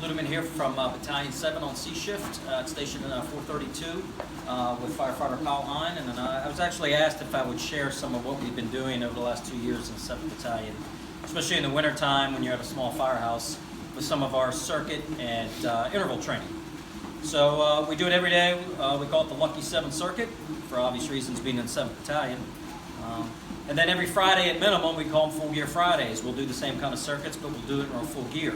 Ludeman here from Battalion 7 on C shift at Station 432 with firefighter Kyle Hine. And I was actually asked if I would share some of what we've been doing over the last 2 years in 7th Battalion, especially in the wintertime when you're at a small firehouse, with some of our circuit and interval training. So we do it every day. We call it the Lucky 7 Circuit, for obvious reasons, being in 7th Battalion. And then every Friday at minimum, we call them Full Gear Fridays. We'll do the same kind of circuits, but we'll do it in our full gear.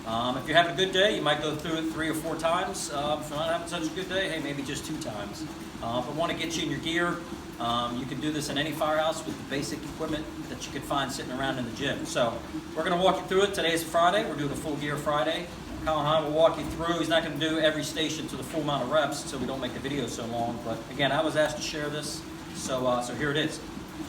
If you're having a good day, you might go through it 3 or 4 times. If you're not having such a good day, hey, maybe just 2 times. But want to get you in your gear. You can do this in any firehouse with the basic equipment that you can find sitting around in the gym. So we're going to walk you through it. Today's Friday. We're doing a Full Gear Friday. Colin Hine will walk you through. He's not going to do every station to the full amount of reps, so we don't make the video so long. But again, I was asked to share this, so here it is.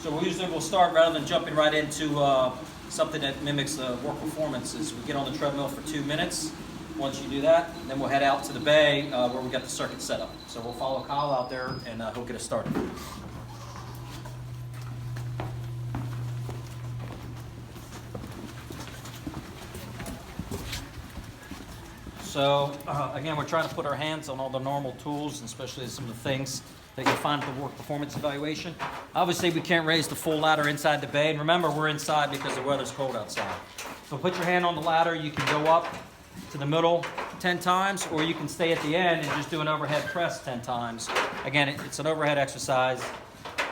So we'll start, rather than jumping right into something that mimics work performances. We get on the treadmill for 2 minutes. Once you do that, then we'll head out to the bay where we got the circuit set up. So we'll follow Kyle out there, and he'll get us started. So again, we're trying to put our hands on all the normal tools, and especially some of the things that you'll find at the work performance evaluation. Obviously, we can't raise the full ladder inside the bay. And remember, we're inside because the weather's cold outside. So put your hand on the ladder. You can go up to the middle 10 times, or you can stay at the end and just do an overhead press 10 times. Again, it's an overhead exercise.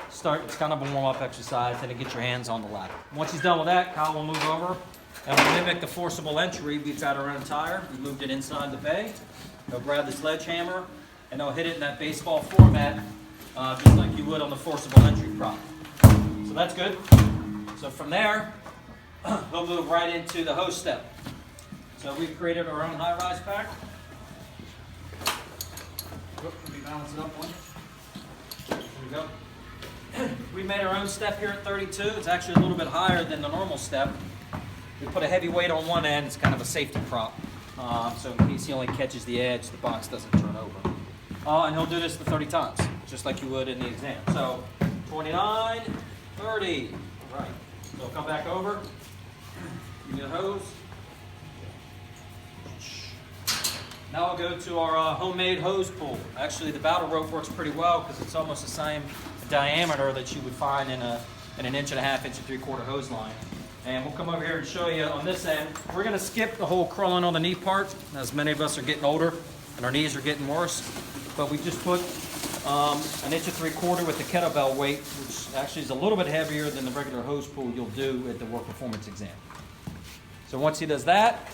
It's kind of a warm-up exercise, and then get your hands on the ladder. Once he's done with that, Kyle will move over, and we'll mimic the forcible entry. We've got our own tire. We moved it inside the bay. He'll grab the sledgehammer, and they'll hit it in that baseball format, just like you would on the forcible entry prop. So that's good. So from there, we'll move right into the hose step. So we've created our own high-rise pack. Let me balance it up one. There we go. We made our own step here at 32. It's actually a little bit higher than the normal step. We put a heavy weight on one end. It's kind of a safety prop. So in case he only catches the edge, the box doesn't turn over. And he'll do this the 30 times, just like you would in the exam. So 29, 30. Right. So come back over. Give me the hose. Now we'll go to our homemade hose pull. Actually, the battle rope works pretty well because it's almost the same diameter that you would find in an 1.5 inch, 1 3/4 hose line. And we'll come over here and show you on this end. We're going to skip the whole crawling on the knee part, as many of us are getting older and our knees are getting worse. But we just put 1 3/4 inch with the kettlebell weight, which actually is a little bit heavier than the regular hose pull you'll do at the work performance exam. So once he does that,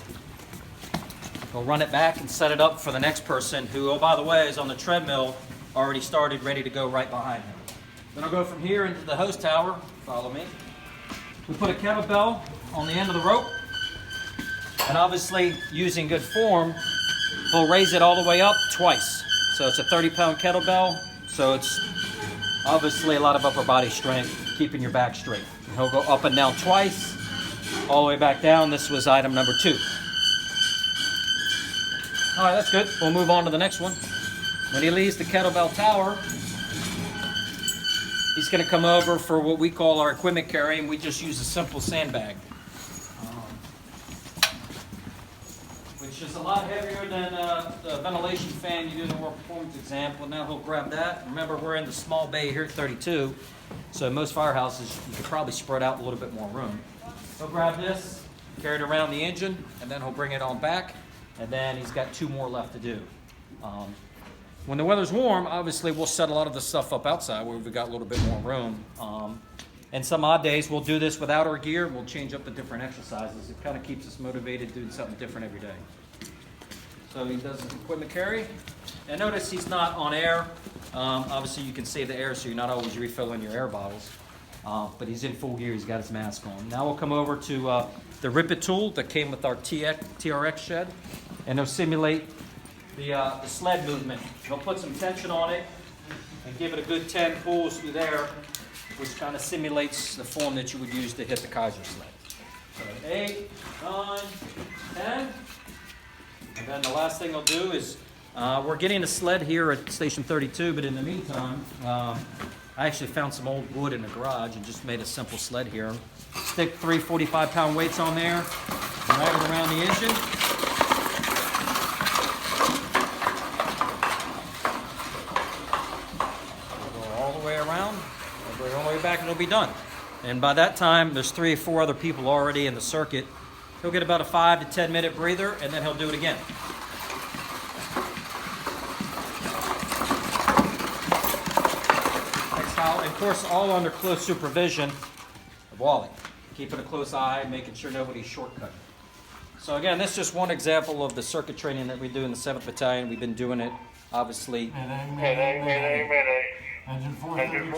we'll run it back and set it up for the next person who, oh, by the way, is on the treadmill, already started, ready to go right behind him. Then I'll go from here into the hose tower. Follow me. We put a kettlebell on the end of the rope, and obviously, using good form, we'll raise it all the way up twice. So it's a 30-pound kettlebell, so it's obviously a lot of upper body strength, keeping your back straight. And he'll go up and down twice, all the way back down. This was item number 2. All right, that's good. We'll move on to the next one. When he leaves the kettlebell tower, he's going to come over for what we call our equipment carry, and we just use a simple sandbag, which is a lot heavier than the ventilation fan you do in the work performance exam. Well, now he'll grab that. Remember, we're in the small bay here at 32, so in most firehouses, you could probably spread out a little bit more room. He'll grab this, carry it around the engine, and then he'll bring it on back. And then he's got 2 more left to do. When the weather's warm, obviously we'll set a lot of the stuff up outside where we've got a little bit more room. And some odd days we'll do this without our gear. We'll change up the different exercises. It kind of keeps us motivated doing something different every day. So he does his equipment carry. And notice he's not on air. Obviously you can save the air so you're not always refilling your air bottles. But he's in full gear. He's got his mask on. Now we'll come over to the Rip It tool that came with our TRX shed, and it'll simulate the sled movement. He'll put some tension on it and give it a good 10 pulls through there, which kind of simulates the form that you would use to hit the Kaiser sled. So 8, 9, 10. And then the last thing I'll do is, we're getting a sled here at Station 32, but in the meantime, I actually found some old wood in the garage and just made a simple sled here. Stick 3 45-pound weights on there, drag it around the engine, it'll be done. And by that time, there's 3 or 4 other people already in the circuit. He'll get about a 5 to 10 minute breather, and then he'll do it again. Next how, of course, all under close supervision of Wally. Keeping a close eye, making sure nobody's shortcutting. So again, this is just one example of the circuit training that we do in the 7th Battalion. We've been doing it, obviously. Engine 432,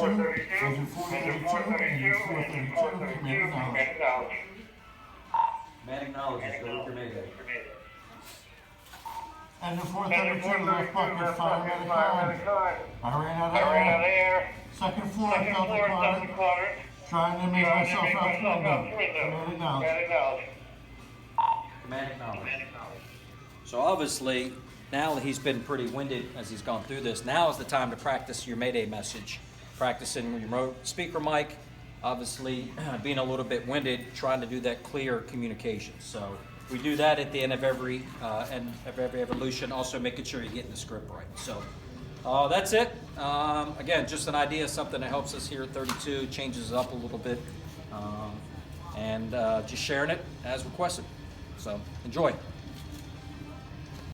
engine 432, engine 432, command acknowledged. Man acknowledges, go with your mayday. Engine 432, left bucket, fire medic on. I ran out of air. Second floor, felt the closet. Trying to make myself out the window. Command acknowledged. Command acknowledged. So obviously, now that he's been pretty winded as he's gone through this, now is the time to practice your mayday message. Practicing your remote speaker mic, obviously being a little bit winded, trying to do that clear communication. So we do that at the end of every evolution, also making sure you're getting the script right. So that's it. Again, just an idea, something that helps us here at 32, changes it up a little bit, and just sharing it as requested. So enjoy.